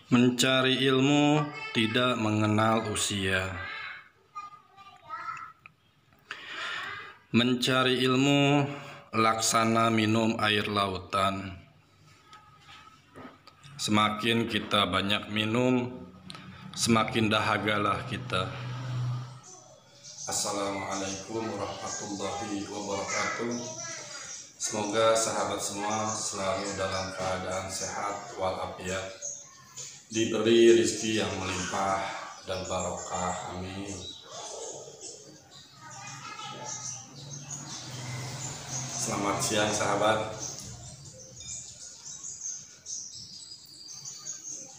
Mencari ilmu tidak mengenal usia. Mencari ilmu laksana minum air lautan. Semakin kita banyak minum, semakin dahagalah kita. Assalamualaikum warahmatullahi wabarakatuh. Semoga sahabat semua selalu dalam keadaan sehat walafiat, diberi rezeki yang melimpah dan barokah, amin. Selamat siang sahabat.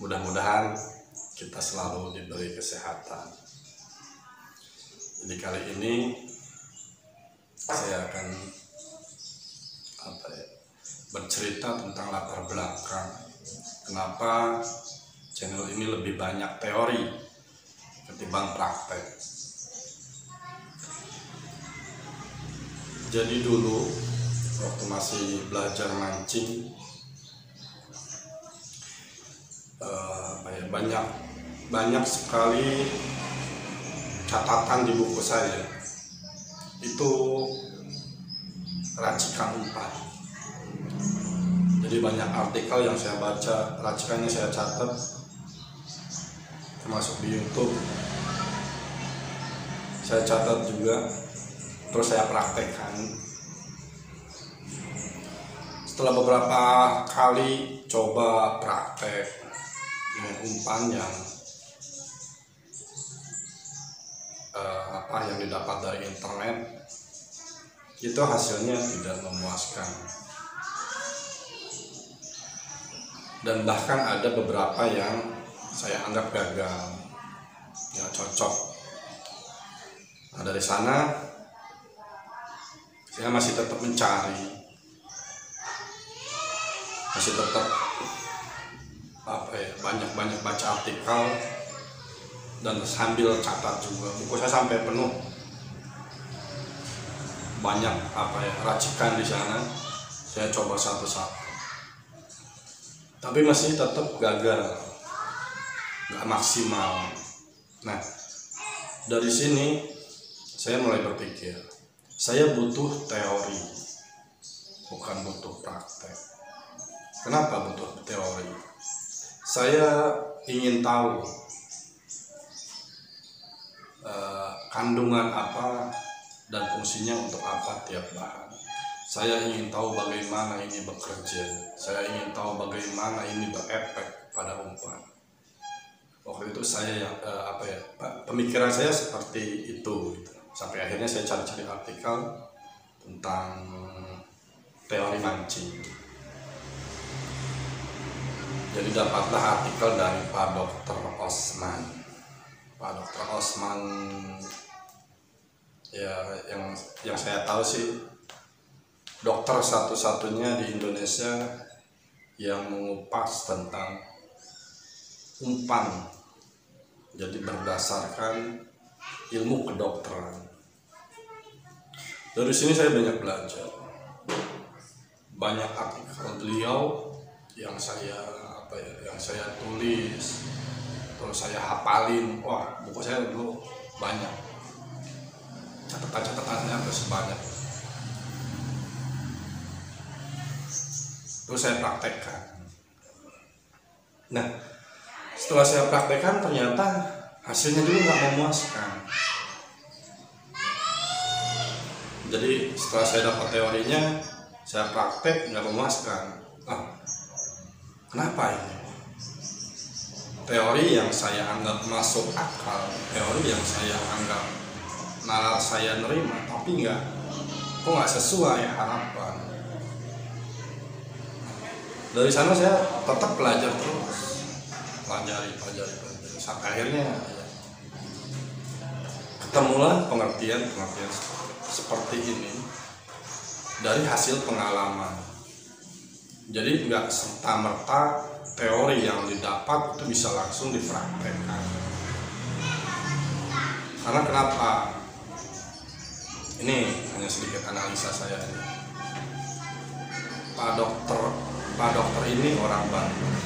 Mudah-mudahan kita selalu diberi kesehatan. Jadi kali ini saya akan bercerita tentang latar belakang kenapa channel ini lebih banyak teori ketimbang praktek. Jadi dulu waktu masih belajar mancing, banyak sekali catatan di buku saya itu racikan umpan. Jadi banyak artikel yang saya baca, racikannya saya catat, termasuk di YouTube saya catat juga, terus saya praktekkan. Setelah beberapa kali coba praktek dengan umpan yang didapat dari internet, itu hasilnya tidak memuaskan. Dan bahkan ada beberapa yang saya anggap gagal, nggak cocok. Nah, dari sana saya masih tetap mencari, masih tetap banyak baca artikel dan sambil catat juga. Buku saya sampai penuh, banyak racikan di sana. Saya coba satu-satu, tapi masih tetap gagal, nggak maksimal. Nah, dari sini saya mulai berpikir, saya butuh teori, bukan butuh praktek. Kenapa butuh teori? Saya ingin tahu kandungan apa dan fungsinya untuk apa tiap bahan. Saya ingin tahu bagaimana ini bekerja. Saya ingin tahu bagaimana ini berefek pada umpan. Waktu itu saya pemikiran saya seperti itu gitu. Sampai akhirnya saya cari-cari artikel tentang teori mancing. Jadi dapatlah artikel dari Pak Dr. Osman. Pak Dr. Osman ya yang saya tahu sih dokter satu-satunya di Indonesia yang mengupas tentang umpan. Jadi berdasarkan ilmu kedokteran. Dari sini saya banyak belajar. Banyak artikel beliau yang saya tulis, terus saya hafalin. Wah, buku saya dulu banyak, catatan-catatannya hampir sebanyak. Terus saya praktekkan. Nah, setelah saya praktekkan ternyata hasilnya juga nggak memuaskan. Jadi setelah saya dapat teorinya, saya praktek nggak memuaskan. Kenapa ini? Teori yang saya anggap masuk akal, teori yang saya anggap nalar saya nerima, tapi kok nggak sesuai harapan. Dari sana saya tetap belajar terus, pelajari sampai akhirnya ketemulah pengertian seperti ini dari hasil pengalaman. Jadi nggak serta-merta teori yang didapat itu bisa langsung dipraktekkan. Karena kenapa? Ini hanya sedikit analisa saya ini. Pak dokter ini orang Bandung.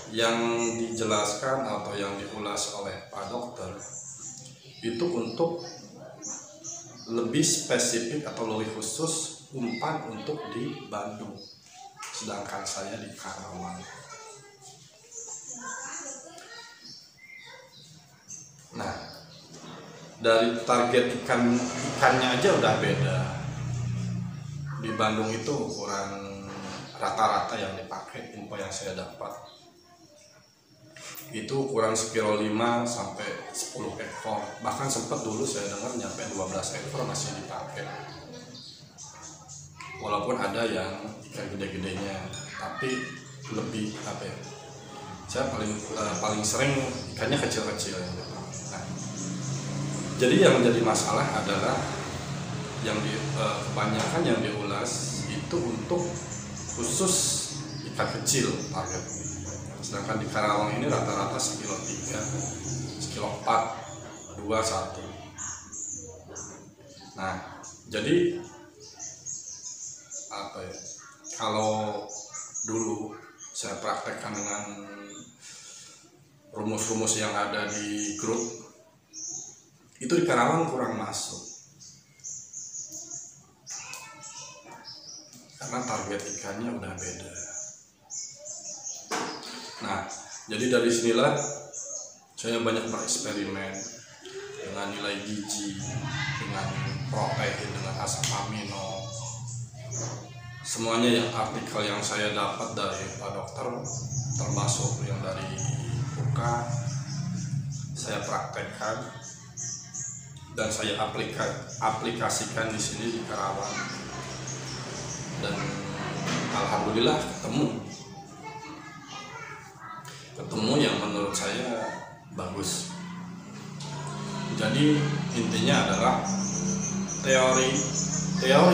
yang dijelaskan atau yang diulas oleh Pak Dokter itu untuk lebih spesifik atau lebih khusus umpan untuk di Bandung, sedangkan saya di Karawang. Nah, dari target ikannya aja udah beda. Di Bandung itu ukuran rata-rata yang dipakai, info yang saya dapat itu ukuran sekilo 5 sampai 10 ekor. Bahkan sempat dulu saya dengar nyampe 12 ekor masih dipakai. Walaupun ada yang ikan gede-gedenya, tapi lebih apa ya? Saya paling sering ikannya kecil-kecil. Nah, jadi yang menjadi masalah adalah yang kebanyakan yang diulas itu untuk khusus ikan kecil targetnya. Sedangkan di Karawang ini rata-rata sekilo 3, sekilo 4, 2, 1. Nah, jadi apa ya? Kalau dulu saya praktekkan dengan rumus-rumus yang ada di grup, itu di Karawang kurang masuk. Karena target ikannya udah beda. Nah, jadi dari sinilah saya banyak bereksperimen dengan nilai gizi, dengan protein, dengan asam amino. Semuanya yang artikel yang saya dapat dari Pak Dokter, termasuk yang dari UKA, saya praktekkan dan saya aplikasikan di sini di Karawang. Dan alhamdulillah ketemu yang menurut saya bagus. Jadi intinya adalah teori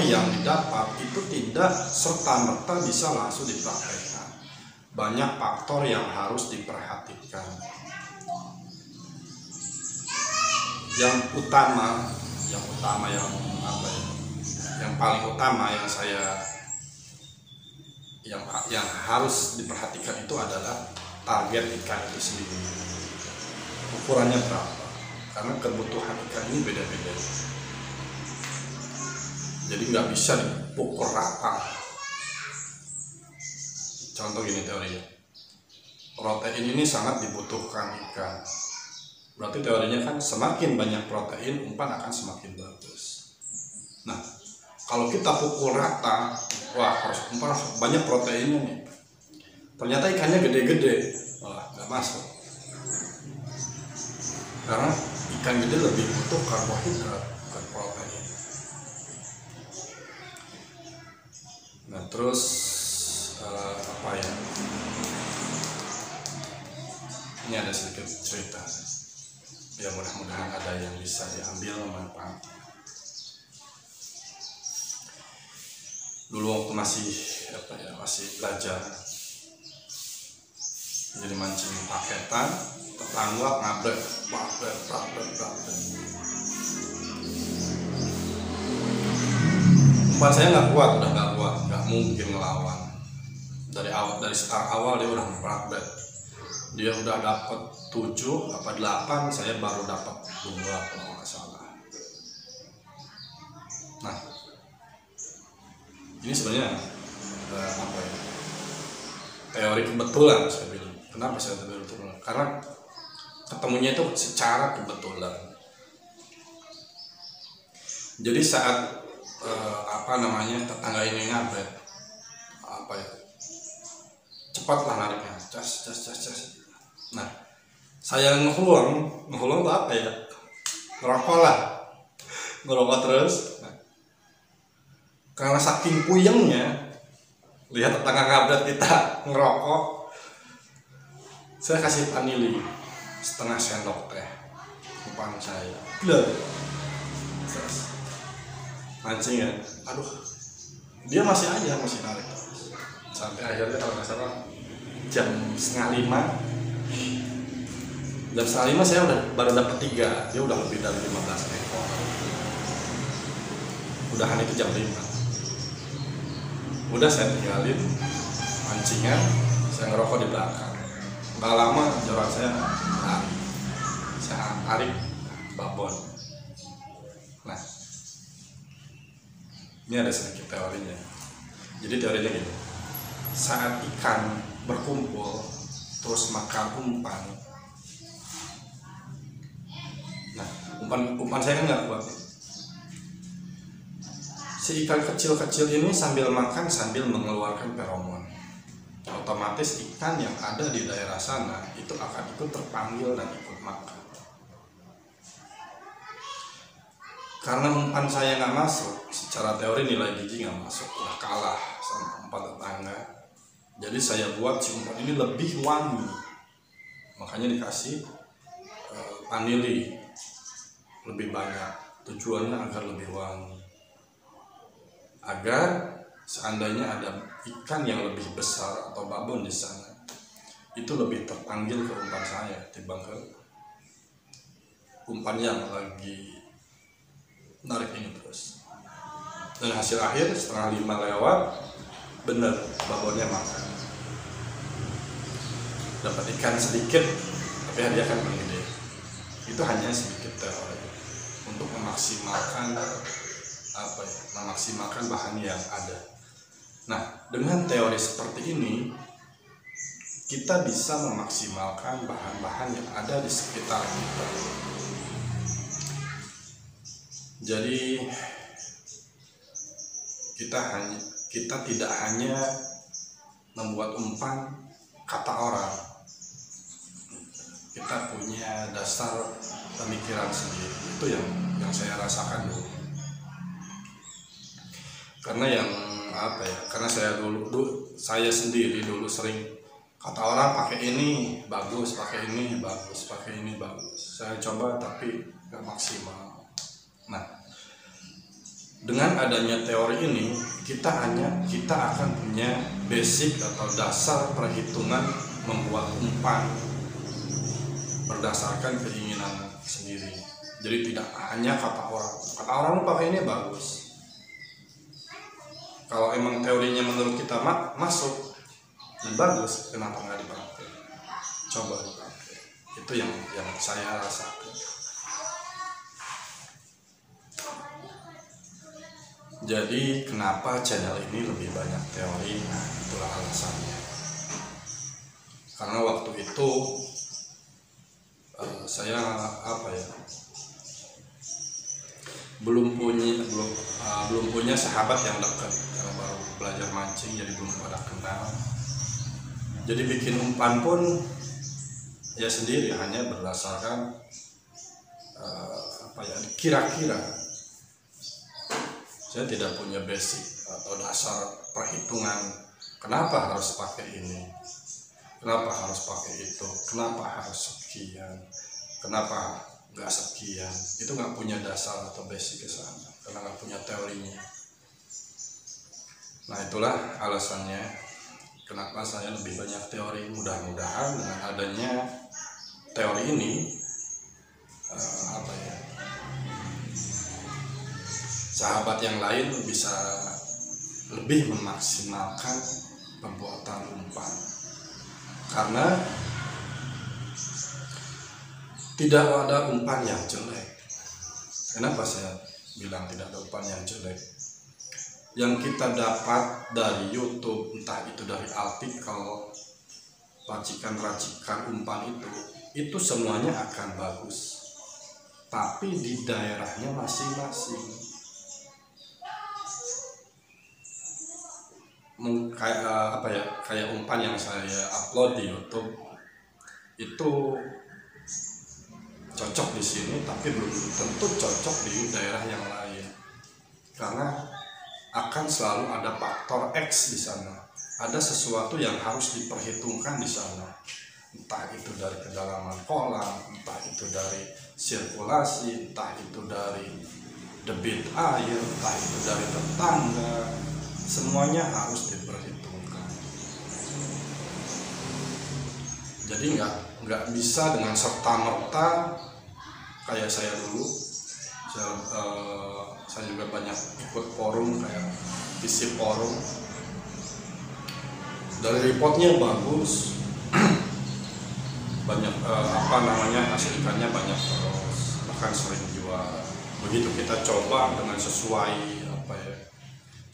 yang didapat itu tidak serta-merta bisa langsung dipraktekkan. Banyak faktor yang harus diperhatikan. Yang paling utama yang harus diperhatikan itu adalah target ikan itu sendiri, ukurannya berapa, karena kebutuhan ikan ini beda-beda. Jadi nggak bisa dipukul rata. Contoh gini teorinya, protein ini sangat dibutuhkan ikan, berarti teorinya kan semakin banyak protein umpan akan semakin bagus. Nah, kalau kita pukul rata, wah harus umpan banyak proteinnya nih, ternyata ikannya gede-gede, wah nggak masuk. Karena ikan gede lebih butuh karbohidrat bukan protein. Nah terus apa ya? Ini ada sedikit cerita. Ya mudah-mudahan ada yang bisa diambil manfaatnya. Dulu waktu masih belajar, jadi mancing paketan, tetangga ngabret. Umpan saya nggak kuat, nggak mungkin ngelawan. Dari start awal dia udah ngabret. Dia udah dapat 7 apa 8, saya baru dapat 2 kalau nggak salah. Nah, ini sebenarnya teori kebetulan saya bilang. Kenapa saya teori kebetulan? Karena ketemunya itu secara kebetulan. Jadi saat tetangga ini ngabret, cepatlah nariknya, cas. Nah, saya ngehulang tuh apa ya? Ngerokok terus. Nah, karena saking puyengnya lihat tetangga ngabret kita ngerokok, saya kasih vanili setengah sendok teh umpan saya. Mancing ya, aduh, dia masih narik sampai akhirnya kalau nggak salah jam 4:30 saya baru dapat 3, dia udah lebih dari 15 ekor. Udahan itu jam 5. Udah saya tinggalin mancingan, saya ngerokok di belakang. lama joran saya tarik babon. Nah, ini ada sedikit teorinya. Jadi teorinya gini, saat ikan berkumpul terus makan umpan, nah umpan saya kan nggak kuat. Si ikan kecil-kecil ini sambil makan sambil mengeluarkan feromon. Otomatis ikan yang ada di daerah sana itu akan ikut terpanggil dan ikut makan. Karena umpan saya nggak masuk, secara teori nilai gizi nggak masuk, udah kalah sama umpan tetangga. Jadi saya buat si umpan ini lebih wangi, makanya dikasih vanili lebih banyak. Tujuannya agar lebih wangi, agar seandainya ada ikan yang lebih besar atau babon di sana, itu lebih terpanggil ke umpan saya timbang ke umpan yang lagi narik ini terus. Dan hasil akhir setengah 5 lewat, bener babonnya makan. Dapat ikan sedikit, tapi hadiah kan paling gede. Itu hanya sedikit teori untuk memaksimalkan memaksimalkan bahan yang ada. Nah, dengan teori seperti ini, kita bisa memaksimalkan bahan-bahan yang ada di sekitar kita. Jadi kita tidak hanya membuat umpan kata orang, kita punya dasar pemikiran sendiri. Itu yang saya rasakan dulu. Karena karena saya sendiri dulu sering kata orang pakai ini bagus, pakai ini bagus, pakai ini bagus. Saya coba tapi nggak maksimal. Nah, dengan adanya teori ini, kita akan punya basic atau dasar perhitungan membuat umpan berdasarkan keinginan sendiri. Jadi tidak hanya kata orang pakai ini bagus. Kalau emang teorinya menurut kita masuk dan bagus, kenapa nggak dipakai? Coba dipakai. Itu yang saya rasakan. Jadi kenapa channel ini lebih banyak teori? Nah, itulah alasannya. Karena waktu itu saya belum punya sahabat yang dekat, karena baru belajar mancing, jadi belum pada kenal. Jadi bikin umpan pun ya sendiri, hanya berdasarkan kira-kira. Saya tidak punya basic atau dasar perhitungan kenapa harus pakai ini, kenapa harus pakai itu, kenapa harus sekian, kenapa nggak sekian. Itu nggak punya dasar atau basic ke sana, karena nggak punya teorinya. Nah, itulah alasannya kenapa saya lebih banyak teori. Mudah-mudahan dengan adanya teori ini sahabat yang lain bisa lebih memaksimalkan pembuatan umpan. Karena tidak ada umpan yang jelek. Kenapa saya bilang tidak ada umpan yang jelek? Yang kita dapat dari YouTube, entah itu dari artikel, racikan-racikan umpan itu semuanya akan bagus. Tapi di daerahnya masing-masing. Kayak umpan yang saya upload di YouTube itu cocok di sini, tapi belum tentu cocok di daerah yang lain, karena akan selalu ada faktor X di sana. Ada sesuatu yang harus diperhitungkan di sana, entah itu dari kedalaman kolam, entah itu dari sirkulasi, entah itu dari debit air, entah itu dari tetangga. Semuanya harus diperhitungkan. Jadi nggak bisa dengan serta-merta kayak saya dulu. Saya juga banyak ikut forum kayak isi forum. Dari reportnya bagus, banyak hasil ikannya banyak terus, bahkan sering jual. Begitu kita coba dengan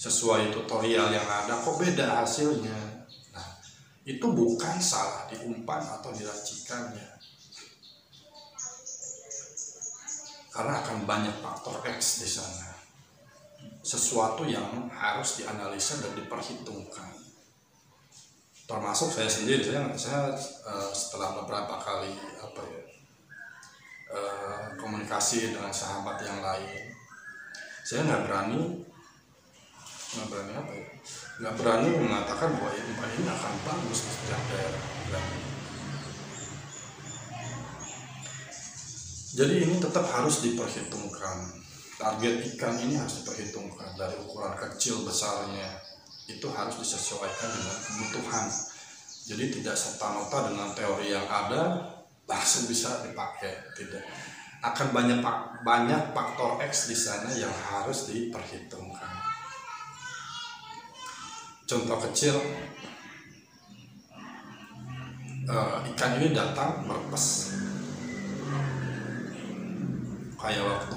sesuai tutorial yang ada, kok beda hasilnya. Nah, itu bukan salah di umpan atau di racikannya, karena akan banyak faktor X di sana, sesuatu yang harus dianalisa dan diperhitungkan. Termasuk saya sendiri, saya setelah beberapa kali komunikasi dengan sahabat yang lain, saya nggak berani mengatakan bahwa umpan ini akan bagus di setiap daerah. Jadi ini tetap harus diperhitungkan. Target ikan ini harus diperhitungkan dari ukuran kecil besarnya, itu harus disesuaikan dengan kebutuhan. Jadi tidak serta-merta dengan teori yang ada langsung bisa dipakai, tidak. Akan banyak faktor X di sana yang harus diperhitungkan. Contoh kecil, ikan ini datang merepes. Kayak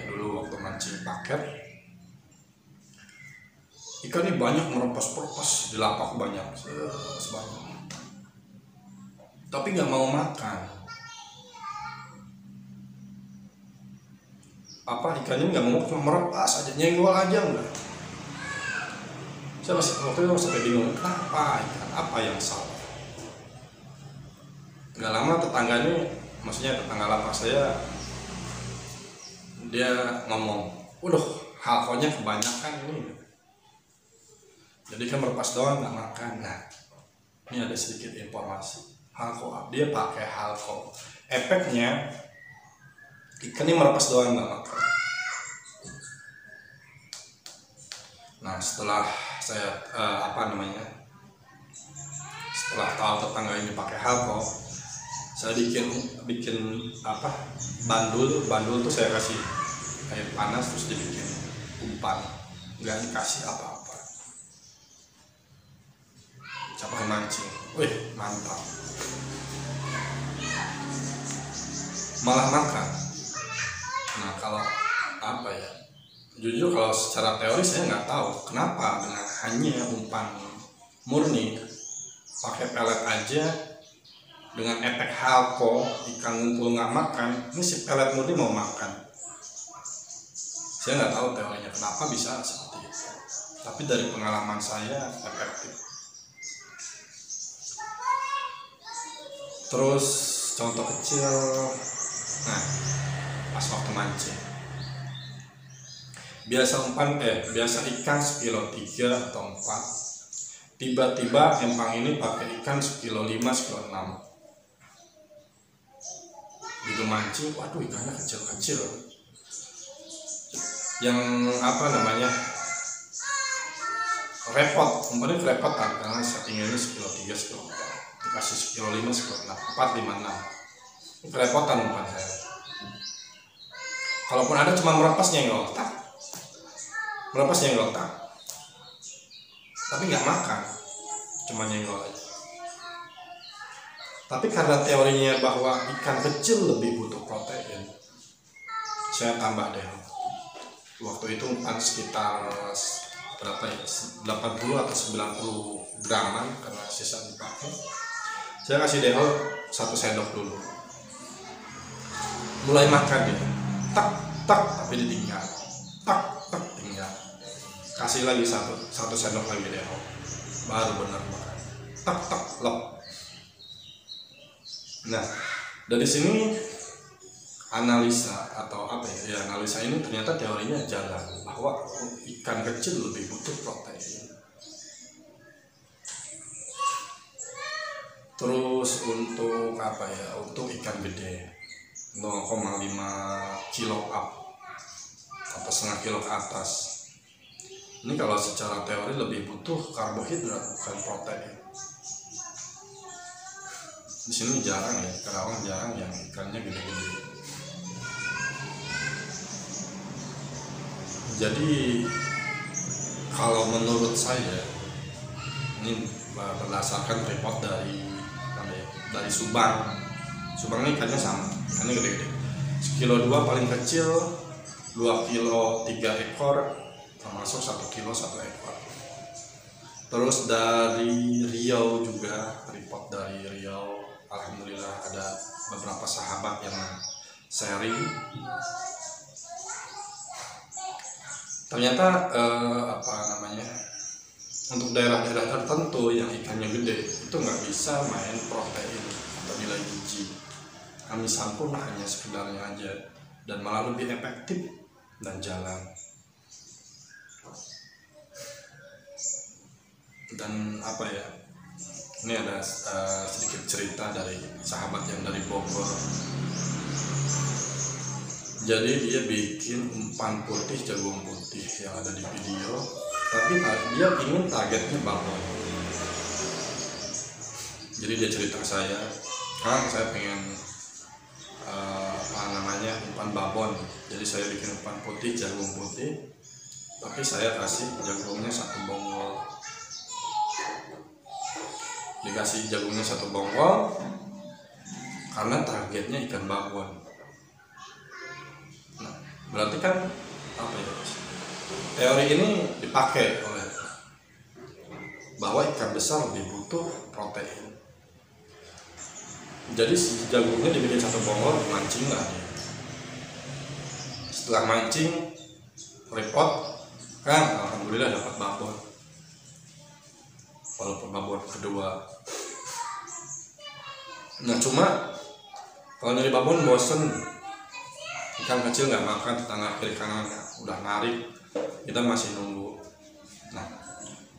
dulu waktu mancing paket, ikan ini banyak merepes di lapak banyak, sebanyak. Tapi nggak mau makan. Ikan ini nggak mau, cuma merepas aja, nyenggol aja enggak. Saya waktu itu sampai bingung, kenapa ikan, apa yang salah? Nggak lama tetangga lapak saya, dia ngomong, halkonya kebanyakan ini. Jadi kan merepas doang nggak makan. Nah, ini ada sedikit informasi. Halko, dia pakai halko. Efeknya ikan ini merepas doang nggak makan. Nah, setelah saya setelah tahu tetangga ini pakai halko, saya bikin bandul tuh saya kasih air panas terus dibikin umpan, nggak dikasih apa-apa. Capek mancing, mantap, malah makan. Nah, kalau jujur kalau secara teori saya nggak tahu kenapa dengan hanya umpan murni pakai pelet aja, dengan efek halko ikan ngumpul nggak makan, ini si pelet murni mau makan. Saya nggak tahu teorinya kenapa bisa seperti itu, tapi dari pengalaman saya efektif. Terus contoh kecil, pas waktu mancing, biasa ikan sekilo 3 atau 4, tiba-tiba empang ini pakai ikan sekilo 5, sekilo 6. Gitu mancing, ikannya kecil-kecil, yang repot, umpannya kerepotan karena settingannya sekilo 3, sekilo 4, dikasih sekilo 5, sekilo 6, 4, 5, 6. Ini kerepotan umpan saya. Kalaupun ada cuma merepas nyenggol tak, tapi nggak makan, cuma nyenggol aja. Tapi karena teorinya bahwa ikan kecil lebih butuh protein, saya tambah deh. Waktu itu umpan sekitar 80 atau 90 graman karena sisa dipakai. Saya kasih dehol 1 sendok dulu. Mulai makan dia, tak, tapi ditinggal, tak, tinggal. Kasih lagi satu sendok lagi dehol, baru benar makan, tak, lep. Nah, dari sini analisa ini ternyata teorinya jalan, bahwa ikan kecil lebih butuh protein. Terus untuk ikan gede 0,5 kilo up atau setengah kilo ke atas, ini kalau secara teori lebih butuh karbohidrat bukan protein. Di sini jarang ya, Karawang jarang yang ikannya gede-gede. Jadi kalau menurut saya, ini berdasarkan report dari Subang, Subang ini ikannya sama, ikannya gede-gede. Sekilo 2 paling kecil, 2 kilo 3 ekor, termasuk 1 kilo 1 ekor. Terus dari Riau juga, report dari Riau, alhamdulillah ada beberapa sahabat yang sharing. Ternyata untuk daerah-daerah tertentu yang ikannya gede itu nggak bisa main protein atau nilai gizi. Kami pun hanya sekedarnya aja dan malah lebih efektif dan jalan. Dan ini ada sedikit cerita dari sahabat yang dari Bogor. Jadi dia bikin umpan putih jagung putih yang ada di video, tapi dia ingin targetnya babon. Jadi dia cerita saya pengen umpan babon. Jadi saya bikin umpan putih jagung putih, tapi saya kasih jagungnya 1 bonggol. Dikasih jagungnya 1 bonggol karena targetnya ikan babon. Nah, berarti kan teori ini dipakai oleh bahwa ikan besar lebih butuh protein. Jadi si jagungnya dibikin 1 bonggol, mancing lah dia. Setelah mancing, repot kan, alhamdulillah dapat babon. Walaupun babon kedua. Nah cuma kalau nyari babon bosen, ikan kecil nggak makan, tetangga kiri kanan udah narik, kita masih nunggu. Nah,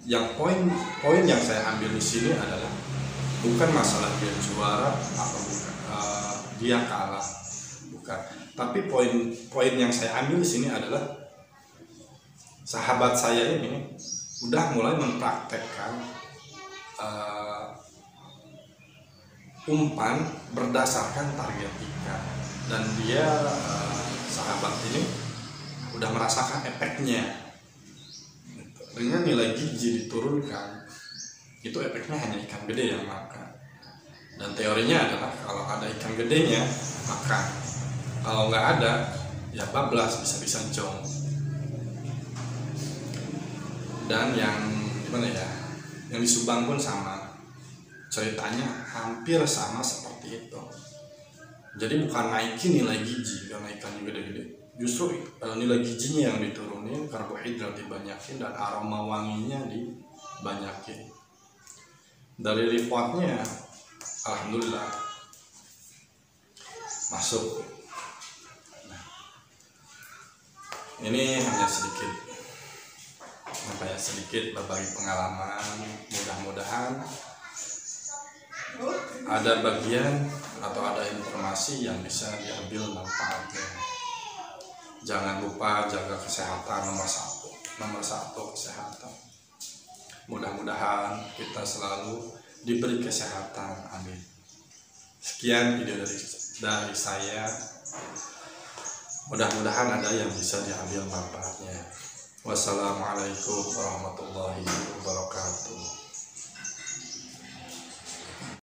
yang poin yang saya ambil di sini adalah bukan masalah dia juara atau bukan, dia kalah, bukan. Tapi poin yang saya ambil di sini adalah sahabat saya ini udah mulai mempraktekkan umpan berdasarkan target ikan, dan dia sahabat ini udah merasakan efeknya. Dengan nilai gizi diturunkan, itu efeknya hanya ikan gede yang makan. Dan teorinya adalah kalau ada ikan gedenya makan, kalau nggak ada ya bablas, bisa-bisa jong. Dan yang yang di Subang pun sama, ceritanya hampir sama seperti itu. Jadi bukan naikin nilai gizi karena ikannya gede-gede, justru nilai gizinya yang diturunin, karbohidrat dibanyakin, dan aroma wanginya dibanyakin. Dari reportnya alhamdulillah masuk. Nah, ini hanya sedikit berbagi pengalaman. Mudah-mudahan ada bagian atau ada informasi yang bisa diambil manfaatnya. Jangan lupa jaga kesehatan, nomor satu kesehatan. Mudah-mudahan kita selalu diberi kesehatan, amin. Sekian video dari saya. Mudah-mudahan ada yang bisa diambil manfaatnya. Wassalamualaikum warahmatullahi wabarakatuh.